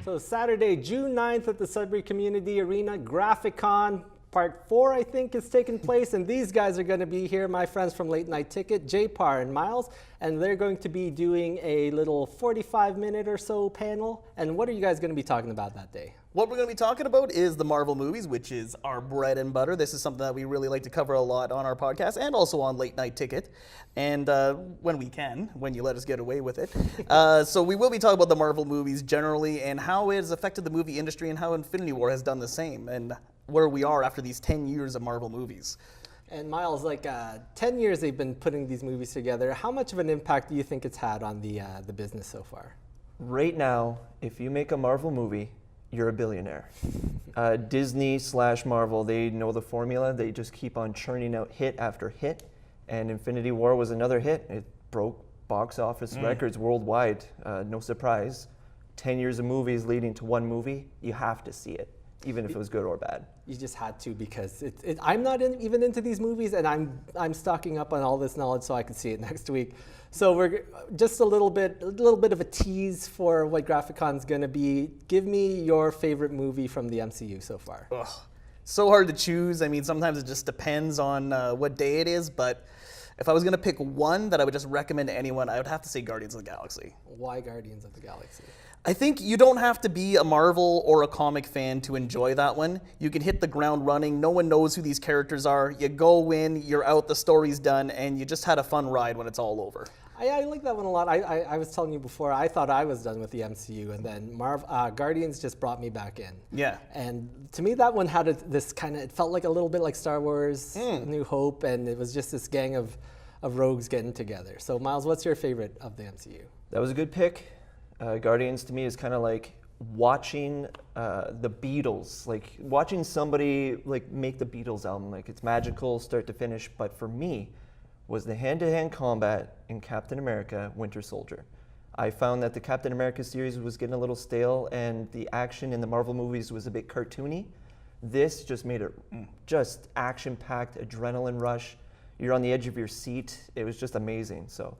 So Saturday, June 9th at the Sudbury Community Arena, GraphiCon Part 4, I think, is taking place, and these guys are going to be here, my friends from Late Night Ticket, J Par and Myles, and they're going to be doing a little 45-minute or so panel. And what are you guys going to be talking about that day? What we're going to be talking about is the Marvel movies, which is our bread and butter. This is something that we really like to cover a lot on our podcast and also on Late Night Ticket, and when we can, when you let us get away with it. So we will be talking about the Marvel movies generally and how it has affected the movie industry and how Infinity War has done the same and where we are after these 10 years of Marvel movies. And Myles, like 10 years they've been putting these movies together. How much of an impact do you think it's had on the business so far? Right now, if you make a Marvel movie, you're a billionaire. Disney/Marvel, they know the formula. They just keep on churning out hit after hit. And Infinity War was another hit. It broke box office records worldwide. No surprise. 10 years of movies leading to one movie, you have to see it, even if it was good or bad. You just had to, because I'm not even into these movies, and I'm stocking up on all this knowledge so I can see it next week. So we're just a little bit of a tease for what GraphiCon's gonna be. Give me your favorite movie from the MCU so far. Ugh. So hard to choose. I mean, sometimes it just depends on what day it is, but if I was gonna pick one that I would just recommend to anyone, I would have to say Guardians of the Galaxy. Why Guardians of the Galaxy? I think you don't have to be a Marvel or a comic fan to enjoy that one. You can hit the ground running. No one knows who these characters are. You go in, you're out, the story's done, and you just had a fun ride when it's all over. I like that one a lot. I was telling you before, I thought I was done with the MCU, and then Guardians just brought me back in. Yeah. And to me, that one had this kind of, it felt like a little bit like Star Wars, New Hope, and it was just this gang of rogues getting together. So Myles, what's your favorite of the MCU? That was a good pick. Guardians to me is kind of like watching the Beatles, like watching somebody like make the Beatles album. Like, it's magical start to finish. But for me, was the hand-to-hand combat in Captain America: Winter Soldier. I found that the Captain America series was getting a little stale, and the action in the Marvel movies was a bit cartoony. This just made it just action-packed, adrenaline rush. You're on the edge of your seat. It was just amazing. So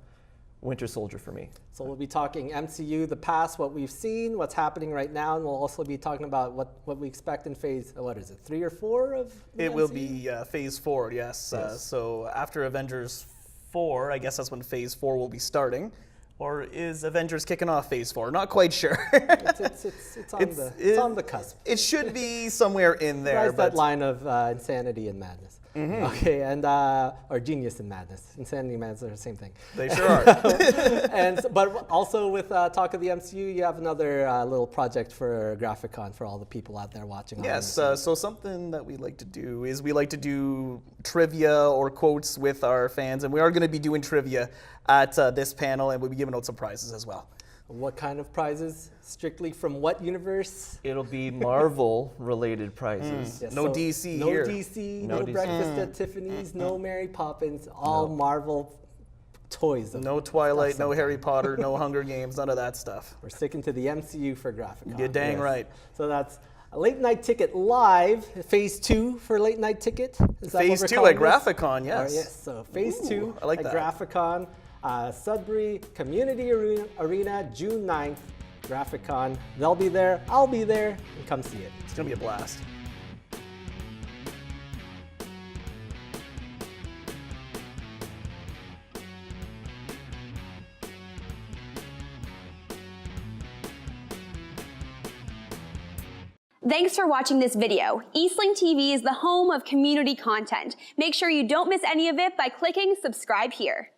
Winter Soldier for me. So we'll be talking MCU, the past, what we've seen, what's happening right now, and we'll also be talking about what we expect in phase, what is it, 3 or 4 of the It MCU? will be phase 4, yes. So after Avengers 4, I guess that's when phase 4 will be starting. Or is Avengers kicking off phase 4? Not quite sure. It's on the cusp. It should be somewhere in there. That's that line of insanity and madness. Okay, and or genius and madness. Insanity and madness are the same thing. They sure are. But also with talk of the MCU, you have another little project for GraphiCon for all the people out there watching. Yes, so something that we like to do is we like to do trivia or quotes with our fans, and we are going to be doing trivia at this panel, and we'll be giving out some prizes as well. What kind of prizes? Strictly from what universe? It'll be Marvel-related prizes. Yes, No so DC no here. DC, No no DC. Breakfast at Tiffany's, no Mary Poppins, all Marvel toys. No Twilight, no Harry Potter, no Hunger Games, none of that stuff. We're sticking to the MCU for GraphiCon. You're dang right. So that's a Late Night Ticket Live, phase 2 for Late Night Ticket. Is that Phase what 2 we're at calling this? GraphiCon, yes. Yes, so phase 2 I like at that. GraphiCon. Sudbury Community Arena, June 9th, GraphiCon. They'll be there, I'll be there, and come see it. It's going to be a blast. Thanks for watching this video. Eastlink TV is the home of community content. Make sure you don't miss any of it by clicking subscribe here.